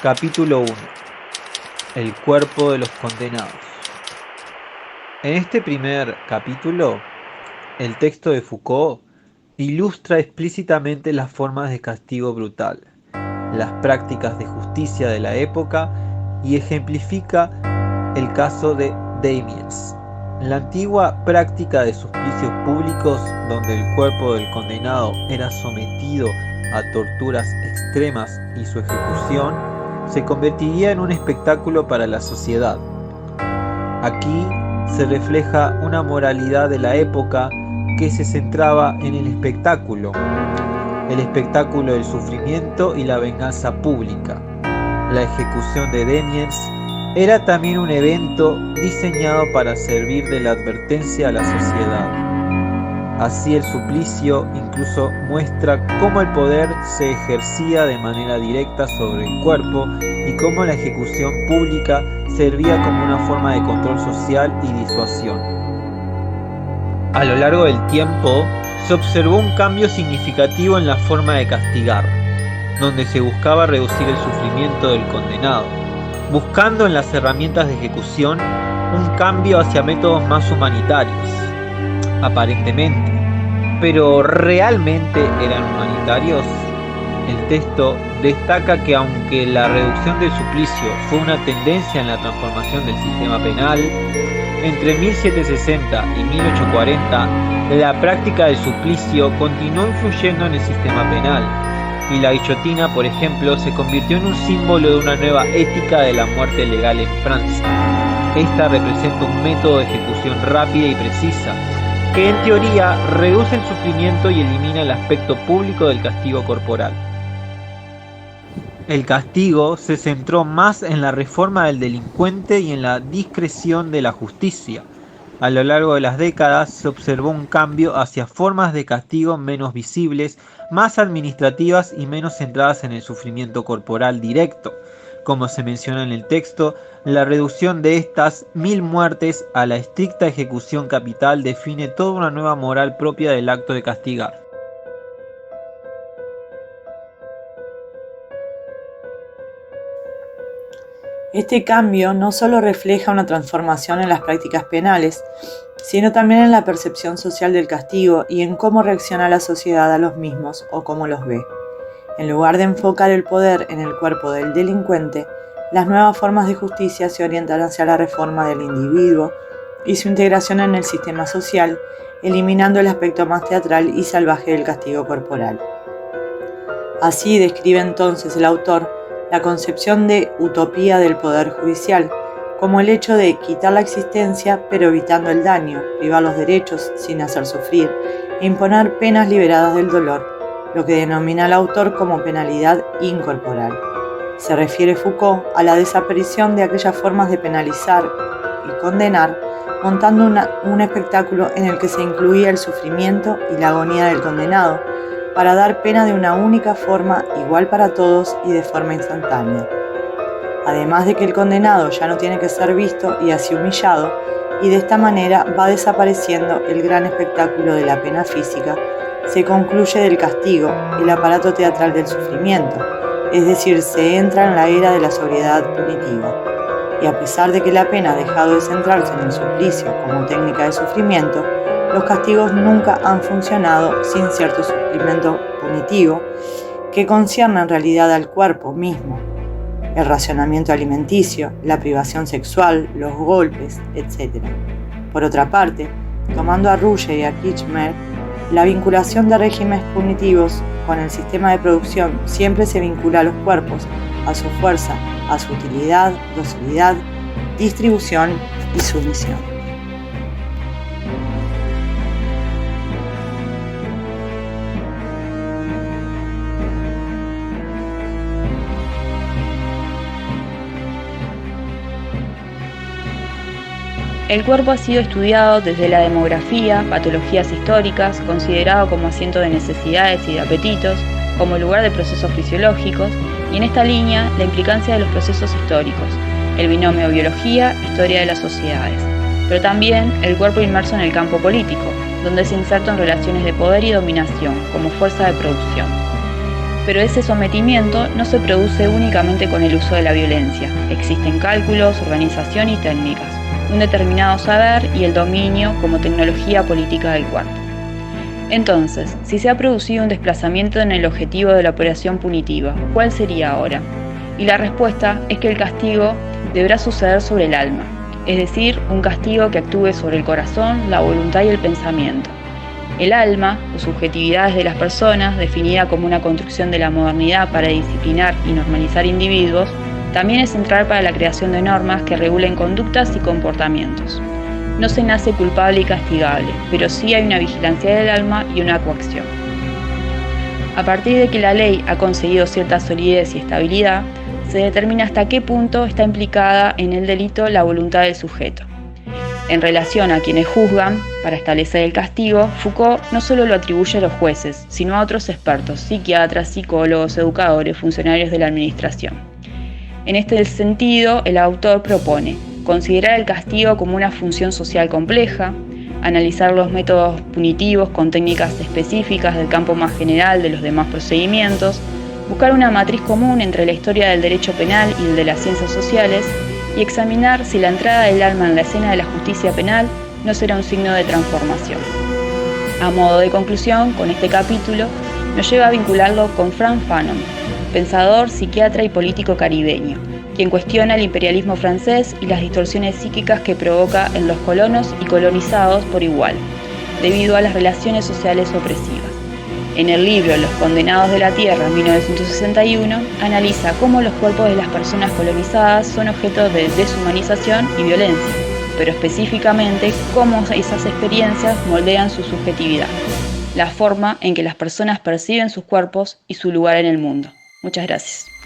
Capítulo 1. El cuerpo de los condenados. En este primer capítulo, el texto de Foucault ilustra explícitamente las formas de castigo brutal, las prácticas de justicia de la época y ejemplifica el caso de Damiens. La antigua práctica de suplicios públicos, donde el cuerpo del condenado era sometido a torturas extremas y su ejecución se convertiría en un espectáculo para la sociedad. Aquí se refleja una moralidad de la época que se centraba en el espectáculo del sufrimiento y la venganza pública. La ejecución de Damiens era también un evento diseñado para servir de la advertencia a la sociedad. Así el suplicio incluso muestra cómo el poder se ejercía de manera directa sobre el cuerpo y cómo la ejecución pública servía como una forma de control social y disuasión. A lo largo del tiempo, se observó un cambio significativo en la forma de castigar, donde se buscaba reducir el sufrimiento del condenado, buscando en las herramientas de ejecución un cambio hacia métodos más humanitarios. Aparentemente, pero ¿realmente eran humanitarios? El texto destaca que aunque la reducción del suplicio fue una tendencia en la transformación del sistema penal, entre 1760 y 1840 la práctica del suplicio continuó influyendo en el sistema penal, y la guillotina, por ejemplo, se convirtió en un símbolo de una nueva ética de la muerte legal en Francia. Esta representa un método de ejecución rápida y precisa, que en teoría reduce el sufrimiento y elimina el aspecto público del castigo corporal. El castigo se centró más en la reforma del delincuente y en la discreción de la justicia. A lo largo de las décadas se observó un cambio hacia formas de castigo menos visibles, más administrativas y menos centradas en el sufrimiento corporal directo. Como se menciona en el texto, la reducción de estas 1000 muertes a la estricta ejecución capital define toda una nueva moral propia del acto de castigar. Este cambio no solo refleja una transformación en las prácticas penales, sino también en la percepción social del castigo y en cómo reacciona la sociedad a los mismos o cómo los ve. En lugar de enfocar el poder en el cuerpo del delincuente, las nuevas formas de justicia se orientan hacia la reforma del individuo y su integración en el sistema social, eliminando el aspecto más teatral y salvaje del castigo corporal. Así describe entonces el autor la concepción de utopía del poder judicial, como el hecho de quitar la existencia pero evitando el daño, privar los derechos sin hacer sufrir e imponer penas liberadas del dolor, lo que denomina el autor como penalidad incorporal. Se refiere Foucault a la desaparición de aquellas formas de penalizar y condenar, montando un espectáculo en el que se incluía el sufrimiento y la agonía del condenado, para dar pena de una única forma, igual para todos y de forma instantánea. Además de que el condenado ya no tiene que ser visto y así humillado, y de esta manera va desapareciendo el gran espectáculo de la pena física, se concluye del castigo, el aparato teatral del sufrimiento, es decir, se entra en la era de la sobriedad punitiva. Y a pesar de que la pena ha dejado de centrarse en el suplicio como técnica de sufrimiento, los castigos nunca han funcionado sin cierto sufrimiento punitivo que concierne en realidad al cuerpo mismo, el racionamiento alimenticio, la privación sexual, los golpes, etc. Por otra parte, tomando a Ruge y a Kirchner, la vinculación de regímenes punitivos con el sistema de producción siempre se vincula a los cuerpos, a su fuerza, a su utilidad, docilidad, distribución y sumisión. El cuerpo ha sido estudiado desde la demografía, patologías históricas, considerado como asiento de necesidades y de apetitos, como lugar de procesos fisiológicos, y en esta línea la implicancia de los procesos históricos, el binomio biología-historia de las sociedades, pero también el cuerpo inmerso en el campo político, donde se inserta en relaciones de poder y dominación como fuerza de producción. Pero ese sometimiento no se produce únicamente con el uso de la violencia. Existen cálculos, organización y técnicas, un determinado saber y el dominio como tecnología política del cuerpo. Entonces, si se ha producido un desplazamiento en el objetivo de la operación punitiva, ¿cuál sería ahora? Y la respuesta es que el castigo deberá suceder sobre el alma, es decir, un castigo que actúe sobre el corazón, la voluntad y el pensamiento. El alma, o subjetividades de las personas, definida como una construcción de la modernidad para disciplinar y normalizar individuos, también es central para la creación de normas que regulen conductas y comportamientos. No se nace culpable y castigable, pero sí hay una vigilancia del alma y una coacción. A partir de que la ley ha conseguido cierta solidez y estabilidad, se determina hasta qué punto está implicada en el delito la voluntad del sujeto. En relación a quienes juzgan, para establecer el castigo, Foucault no solo lo atribuye a los jueces, sino a otros expertos, psiquiatras, psicólogos, educadores, funcionarios de la administración. En este sentido, el autor propone considerar el castigo como una función social compleja, analizar los métodos punitivos con técnicas específicas del campo más general de los demás procedimientos, buscar una matriz común entre la historia del derecho penal y el de las ciencias sociales y examinar si la entrada del alma en la escena de la justicia penal no será un signo de transformación. A modo de conclusión, con este capítulo, nos lleva a vincularlo con Frantz Fanon, pensador, psiquiatra y político caribeño, quien cuestiona el imperialismo francés y las distorsiones psíquicas que provoca en los colonos y colonizados por igual, debido a las relaciones sociales opresivas. En el libro Los Condenados de la Tierra, en 1961, analiza cómo los cuerpos de las personas colonizadas son objeto de deshumanización y violencia, pero específicamente cómo esas experiencias moldean su subjetividad, la forma en que las personas perciben sus cuerpos y su lugar en el mundo. Muchas gracias.